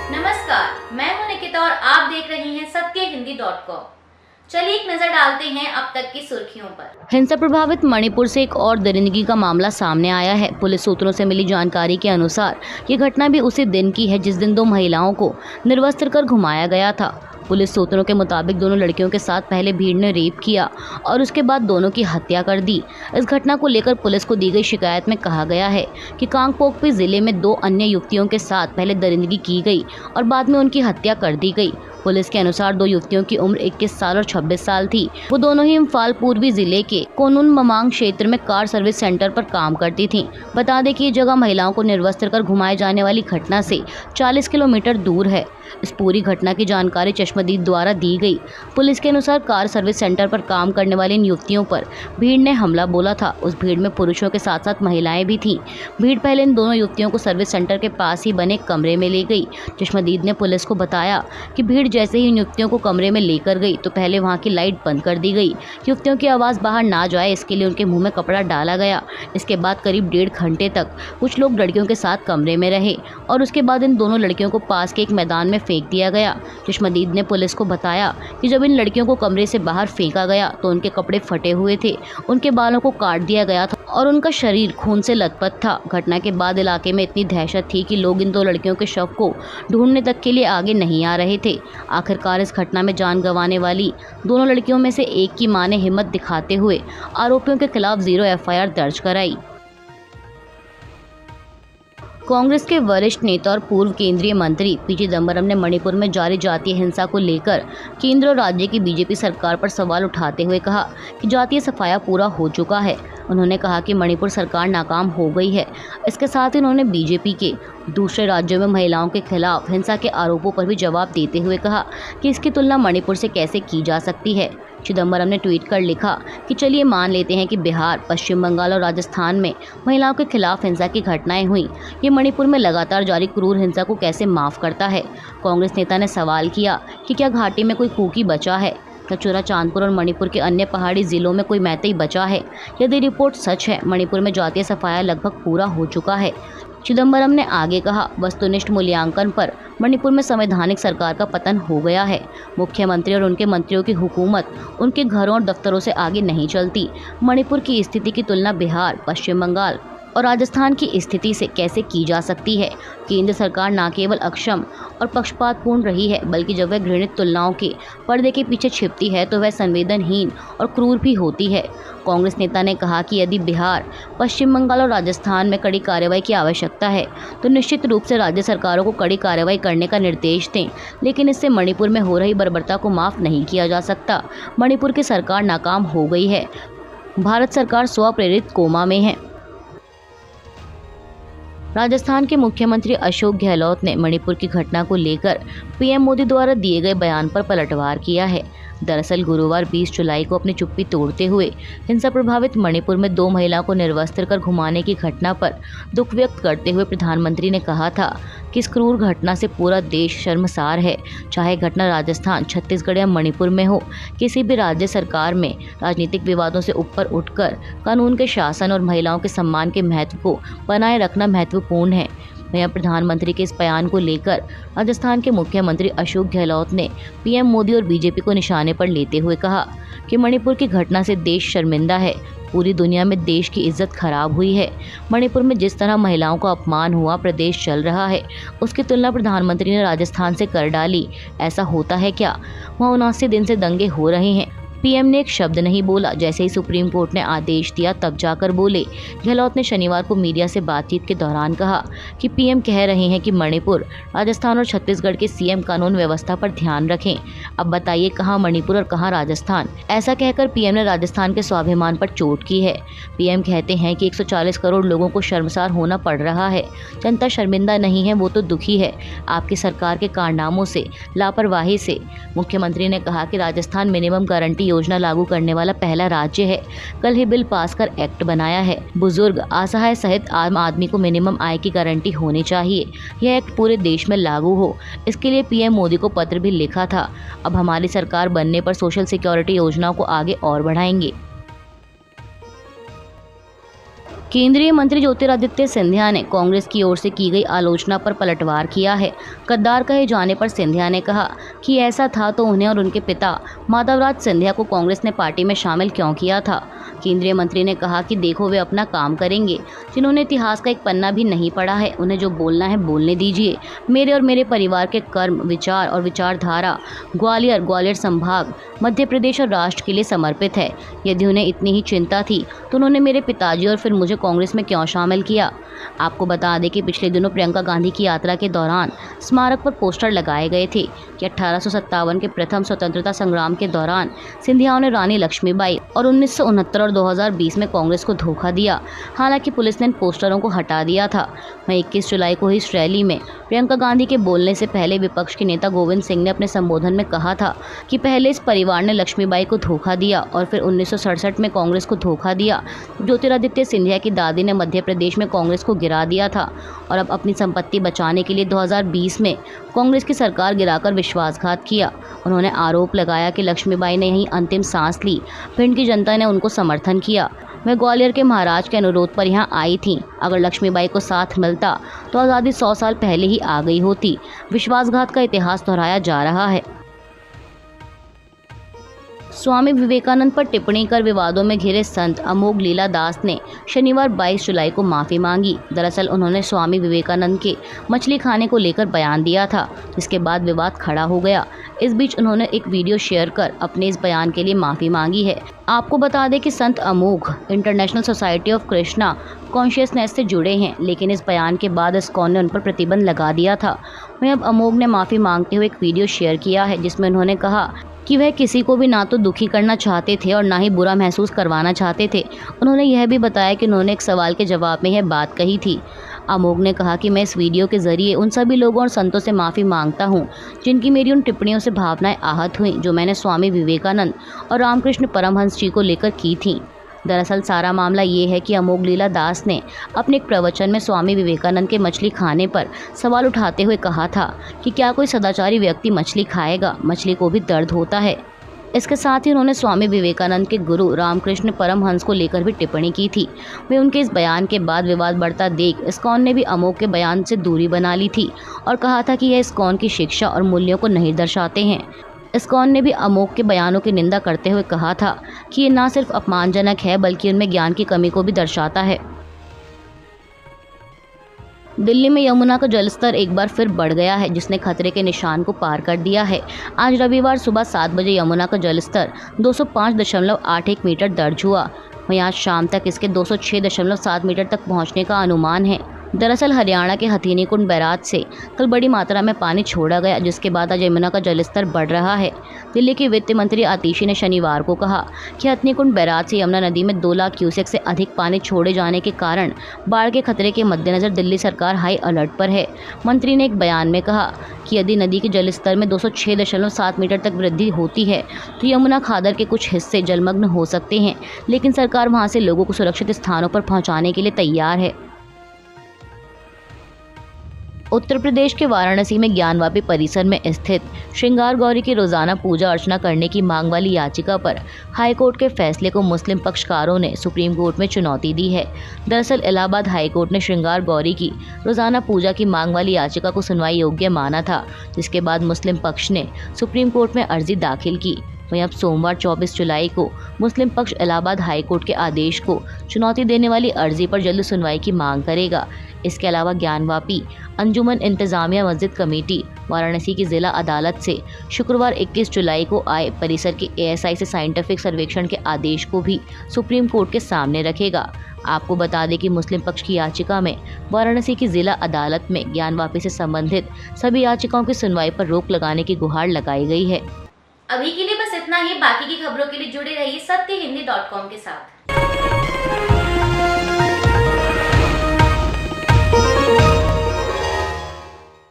नमस्कार, मैं हूं निकिता और आप देख रही हैं सत्यहिंदी.com। चलिए एक नजर डालते हैं अब तक की सुर्खियों पर। हिंसा प्रभावित मणिपुर से एक और दरिंदगी का मामला सामने आया है। पुलिस सूत्रों से मिली जानकारी के अनुसार ये घटना भी उसी दिन की है जिस दिन दो महिलाओं को निर्वस्त्र कर घुमाया गया था। पुलिस सूत्रों के मुताबिक दोनों लड़कियों के साथ पहले भीड़ ने रेप किया और उसके बाद दोनों की हत्या कर दी। इस घटना को लेकर पुलिस को दी गई शिकायत में कहा गया है कि कांगपोकपी जिले में दो अन्य युवतियों के साथ पहले दरिंदगी की गई और बाद में उनकी हत्या कर दी गई। पुलिस के अनुसार दो युवतियों की उम्र 21 साल और 26 साल थी। वो दोनों ही इम्फाल पूर्वी जिले के कोनुन ममांग क्षेत्र में कार सर्विस सेंटर पर काम करती थीं। बता दें कि ये जगह महिलाओं को निर्वस्त्र कर घुमाए जाने वाली घटना से 40 किलोमीटर दूर है। इस पूरी घटना की जानकारी चश्मदीद द्वारा दी गई। पुलिस के अनुसार कार सर्विस सेंटर पर काम करने वाली इन युवतियों पर भीड़ ने हमला बोला था। उस भीड़ में पुरुषों के साथ साथ महिलाएं भी थीं। भीड़ पहले इन दोनों युवतियों को सर्विस सेंटर के पास ही बने कमरे में ले गई। चश्मदीद ने पुलिस को बताया कि भीड़ जैसे ही इन युवतियों को कमरे में लेकर गई तो पहले वहां की लाइट बंद कर दी गई। युवतियों की आवाज़ बाहर ना जाए इसके लिए उनके मुंह में कपड़ा डाला गया। इसके बाद करीब 1.5 घंटे तक कुछ लोग लड़कियों के साथ कमरे में रहे और उसके बाद इन दोनों लड़कियों को पास के एक मैदान में फेंक दिया गया। चश्मदीद ने पुलिस को बताया कि जब इन लड़कियों को कमरे से बाहर फेंका गया तो उनके कपड़े फटे हुए थे, उनके बालों को काट दिया गया था और उनका शरीर खून से लथपथ था। घटना के बाद इलाके में इतनी दहशत थी कि लोग इन दो लड़कियों के शव को ढूंढने तक के लिए आगे नहीं आ रहे थे। आखिरकार इस घटना में जान गंवाने वाली दोनों लड़कियों में से एक की मां ने हिम्मत दिखाते हुए आरोपियों के खिलाफ 0 एफआईआर दर्ज कराई। कांग्रेस के वरिष्ठ नेता और पूर्व केंद्रीय मंत्री पी चिदंबरम ने मणिपुर में जारी जातीय हिंसा को लेकर केंद्र और राज्य की बीजेपी सरकार पर सवाल उठाते हुए कहा कि जातीय सफाया पूरा हो चुका है। उन्होंने कहा कि मणिपुर सरकार नाकाम हो गई है। इसके साथ ही उन्होंने बीजेपी के दूसरे राज्यों में महिलाओं के खिलाफ हिंसा के आरोपों पर भी जवाब देते हुए कहा कि इसकी तुलना मणिपुर से कैसे की जा सकती है। चिदंबरम ने ट्वीट कर लिखा कि चलिए मान लेते हैं कि बिहार, पश्चिम बंगाल और राजस्थान में महिलाओं के खिलाफ हिंसा की घटनाएं हुई, ये मणिपुर में लगातार जारी क्रूर हिंसा को कैसे माफ़ करता है। कांग्रेस नेता ने सवाल किया कि क्या घाटी में कोई कुकी बचा है, क्या चुरा चांदपुर और मणिपुर के अन्य पहाड़ी जिलों में कोई मैतेई बचा है। यदि रिपोर्ट सच है, मणिपुर में जातीय सफाया लगभग पूरा हो चुका है। चिदंबरम ने आगे कहा, वस्तुनिष्ठ मूल्यांकन पर मणिपुर में संवैधानिक सरकार का पतन हो गया है। मुख्यमंत्री और उनके मंत्रियों की हुकूमत उनके घरों और दफ्तरों से आगे नहीं चलती। मणिपुर की स्थिति की तुलना बिहार, पश्चिम बंगाल और राजस्थान की स्थिति से कैसे की जा सकती है। केंद्र सरकार न केवल अक्षम और पक्षपातपूर्ण रही है, बल्कि जब वह घृणित तुलनाओं के पर्दे के पीछे छिपती है तो वह संवेदनहीन और क्रूर भी होती है। कांग्रेस नेता ने कहा कि यदि बिहार, पश्चिम बंगाल और राजस्थान में कड़ी कार्रवाई की आवश्यकता है तो निश्चित रूप से राज्य सरकारों को कड़ी कार्रवाई करने का निर्देश दें, लेकिन इससे मणिपुर में हो रही बर्बरता को माफ़ नहीं किया जा सकता। मणिपुर की सरकार नाकाम हो गई है। भारत सरकार स्वप्रेरित कोमा में है। राजस्थान के मुख्यमंत्री अशोक गहलोत ने मणिपुर की घटना को लेकर पीएम मोदी द्वारा दिए गए बयान पर पलटवार किया है। दरअसल गुरुवार 20 जुलाई को अपनी चुप्पी तोड़ते हुए हिंसा प्रभावित मणिपुर में दो महिलाओं को निर्वस्त्र कर घुमाने की घटना पर दुख व्यक्त करते हुए प्रधानमंत्री ने कहा था कि इस क्रूर घटना से पूरा देश शर्मसार है। चाहे घटना राजस्थान, छत्तीसगढ़ या मणिपुर में हो, किसी भी राज्य सरकार में राजनीतिक विवादों से ऊपर उठकर कानून के शासन और महिलाओं के सम्मान के महत्व को बनाए रखना महत्वपूर्ण है। वहीं प्रधानमंत्री के इस बयान को लेकर राजस्थान के मुख्यमंत्री अशोक गहलोत ने पीएम मोदी और बीजेपी को निशाने पर लेते हुए कहा कि मणिपुर की घटना से देश शर्मिंदा है। पूरी दुनिया में देश की इज्जत खराब हुई है। मणिपुर में जिस तरह महिलाओं का अपमान हुआ प्रदेश चल रहा है, उसकी तुलना प्रधानमंत्री ने राजस्थान से कर डाली। ऐसा होता है क्या? वहाँ 79 दिन से दंगे हो रहे हैं। पीएम ने एक शब्द नहीं बोला। जैसे ही सुप्रीम कोर्ट ने आदेश दिया तब जाकर बोले। गहलोत ने शनिवार को मीडिया से बातचीत के दौरान कहा कि पीएम कह रहे हैं कि मणिपुर, राजस्थान और छत्तीसगढ़ के सीएम कानून व्यवस्था पर ध्यान रखें। अब बताइए कहाँ मणिपुर और कहाँ राजस्थान? ऐसा कहकर पीएम ने राजस्थान के स्वाभिमान पर चोट की है। पीएम कहते हैं कि 140 करोड़ लोगों को शर्मसार होना पड़ रहा है। जनता शर्मिंदा नहीं है, वो तो दुखी है आपकी सरकार के कारनामों से, लापरवाही से। मुख्यमंत्री ने कहा कि राजस्थान मिनिमम गारंटी योजना लागू करने वाला पहला राज्य है। कल ही बिल पास कर एक्ट बनाया है। बुजुर्ग, असहाय सहित आम आदमी को मिनिमम आय की गारंटी होनी चाहिए। यह एक्ट पूरे देश में लागू हो, इसके लिए पीएम मोदी को पत्र भी लिखा था। अब हमारी सरकार बनने पर सोशल सिक्योरिटी योजनाओं को आगे और बढ़ाएंगे। केंद्रीय मंत्री ज्योतिरादित्य सिंधिया ने कांग्रेस की ओर से की गई आलोचना पर पलटवार किया है। गद्दार कहे जाने पर सिंधिया ने कहा कि ऐसा था तो उन्हें और उनके पिता माधवराज सिंधिया को कांग्रेस ने पार्टी में शामिल क्यों किया था। केंद्रीय मंत्री ने कहा कि देखो वे अपना काम करेंगे, जिन्होंने इतिहास का एक पन्ना भी नहीं पढ़ा है उन्हें जो बोलना है बोलने दीजिए। मेरे और मेरे परिवार के कर्म, विचार और विचारधारा ग्वालियर संभाग, मध्य प्रदेश और राष्ट्र के लिए समर्पित है। यदि उन्हें इतनी ही चिंता थी तो उन्होंने मेरे पिताजी और फिर मुझे कांग्रेस में क्यों शामिल किया। आपको बता दें कि पिछले दिनों प्रियंका गांधी की यात्रा के दौरान स्मारक पर पोस्टर लगाए गए थे कि 1857 के प्रथम स्वतंत्रता संग्राम के दौरान सिंधियाओं ने रानी लक्ष्मीबाई और 1969 और 2020 में कांग्रेस को धोखा दिया। हालांकि पुलिस ने इन पोस्टरों को हटा दिया था। वहीं 21 जुलाई को इस रैली में प्रियंका गांधी के बोलने से पहले विपक्ष के नेता गोविंद सिंह ने अपने संबोधन में कहा था कि पहले इस परिवार ने लक्ष्मीबाई को धोखा दिया और फिर 1967 में कांग्रेस को धोखा दिया। ज्योतिरादित्य सिंधिया की दादी ने मध्य प्रदेश में कांग्रेस को गिरा दिया था और अब अपनी संपत्ति बचाने के लिए 2020 में कांग्रेस की सरकार गिराकर विश्वासघात किया। उन्होंने आरोप लगाया कि लक्ष्मीबाई ने यहीं अंतिम सांस ली, भिंड की जनता ने उनको समर्थन किया। वे ग्वालियर के महाराज के अनुरोध पर यहाँ आई थीं। अगर लक्ष्मीबाई को साथ मिलता तो आज़ादी 100 साल पहले ही आ गई होती। विश्वासघात का इतिहास दोहराया जा रहा है। स्वामी विवेकानंद पर टिप्पणी कर विवादों में घिरे संत अमोघ लीला दास ने शनिवार 22 जुलाई को माफ़ी मांगी। दरअसल उन्होंने स्वामी विवेकानंद के मछली खाने को लेकर बयान दिया था, जिसके बाद विवाद खड़ा हो गया। इस बीच उन्होंने एक वीडियो शेयर कर अपने इस बयान के लिए माफ़ी मांगी है। आपको बता दें कि संत Amogh international society of Krishna consciousness से जुड़े हैं, लेकिन इस बयान के बाद इस्कॉन ने उन पर प्रतिबंध लगा दिया था। वहीं अब अमोघ ने माफ़ी मांगते हुए एक वीडियो शेयर किया है, जिसमें उन्होंने कहा कि वह किसी को भी ना तो दुखी करना चाहते थे और ना ही बुरा महसूस करवाना चाहते थे। उन्होंने यह भी बताया कि उन्होंने एक सवाल के जवाब में यह बात कही थी। अमोघ ने कहा कि मैं इस वीडियो के ज़रिए उन सभी लोगों और संतों से माफ़ी मांगता हूं, जिनकी मेरी उन टिप्पणियों से भावनाएं आहत हुई जो मैंने स्वामी विवेकानंद और रामकृष्ण परमहंस जी को लेकर की थीं। दरअसल सारा मामला ये है कि अमोघ लीला दास ने अपने एक प्रवचन में स्वामी विवेकानंद के मछली खाने पर सवाल उठाते हुए कहा था कि क्या कोई सदाचारी व्यक्ति मछली खाएगा, मछली को भी दर्द होता है। इसके साथ ही उन्होंने स्वामी विवेकानंद के गुरु रामकृष्ण परमहंस को लेकर भी टिप्पणी की थी। वे उनके इस बयान के बाद विवाद बढ़ता देख इस्कॉन ने भी अमोघ के बयान से दूरी बना ली थी और कहा था कि यह इस्कॉन की शिक्षा और मूल्यों को नहीं दर्शाते हैं। इस्कॉन ने भी अमोघ के बयानों की निंदा करते हुए कहा था कि ये न सिर्फ अपमानजनक है बल्कि उनमें ज्ञान की कमी को भी दर्शाता है। दिल्ली में यमुना का जलस्तर एक बार फिर बढ़ गया है, जिसने खतरे के निशान को पार कर दिया है। आज रविवार सुबह 7 बजे यमुना का जलस्तर 205.81 मीटर दर्ज हुआ। वहीं आज शाम तक इसके 206.7 मीटर तक पहुंचने का अनुमान है। दरअसल हरियाणा के हथीनी कुंड बैराज से कल बड़ी मात्रा में पानी छोड़ा गया, जिसके बाद आज यमुना का जलस्तर बढ़ रहा है। दिल्ली के वित्त मंत्री आतिशी ने शनिवार को कहा कि हथनी कुंड बैराज से यमुना नदी में 2 लाख क्यूसेक से अधिक पानी छोड़े जाने के कारण बाढ़ के खतरे के मद्देनजर दिल्ली सरकार हाई अलर्ट पर है। मंत्री ने एक बयान में कहा कि यदि नदी के जलस्तर में 206.7 मीटर तक वृद्धि होती है तो यमुना खादर के कुछ हिस्से जलमग्न हो सकते हैं, लेकिन सरकार वहां से लोगों को सुरक्षित स्थानों पर पहुंचाने के लिए तैयार है। उत्तर प्रदेश के वाराणसी में ज्ञानवापी परिसर में स्थित श्रृंगार गौरी की रोजाना पूजा अर्चना करने की मांग वाली याचिका पर हाईकोर्ट के फैसले को मुस्लिम पक्षकारों ने सुप्रीम कोर्ट में चुनौती दी है। दरअसल इलाहाबाद हाईकोर्ट ने श्रृंगार गौरी की रोजाना पूजा की मांग वाली याचिका को सुनवाई योग्य माना था, जिसके बाद मुस्लिम पक्ष ने सुप्रीम कोर्ट में अर्जी दाखिल की। वहीं अब सोमवार 24 जुलाई को मुस्लिम पक्ष इलाहाबाद हाईकोर्ट के आदेश को चुनौती देने वाली अर्जी पर जल्द सुनवाई की मांग करेगा। इसके अलावा ज्ञानवापी अंजुमन इंतजामिया मस्जिद कमेटी वाराणसी की जिला अदालत से शुक्रवार 21 जुलाई को आए परिसर के ASI से साइंटिफिक सर्वेक्षण के आदेश को भी सुप्रीम कोर्ट के सामने रखेगा। आपको बता दें कि मुस्लिम पक्ष की याचिका में वाराणसी की जिला अदालत में ज्ञानवापी से संबंधित सभी याचिकाओं की सुनवाई पर रोक लगाने की गुहार लगाई गई है। अभी के लिए बस इतना ही। बाकी की खबरों के लिए जुड़े रहिए सत्यहिंदी.com के साथ।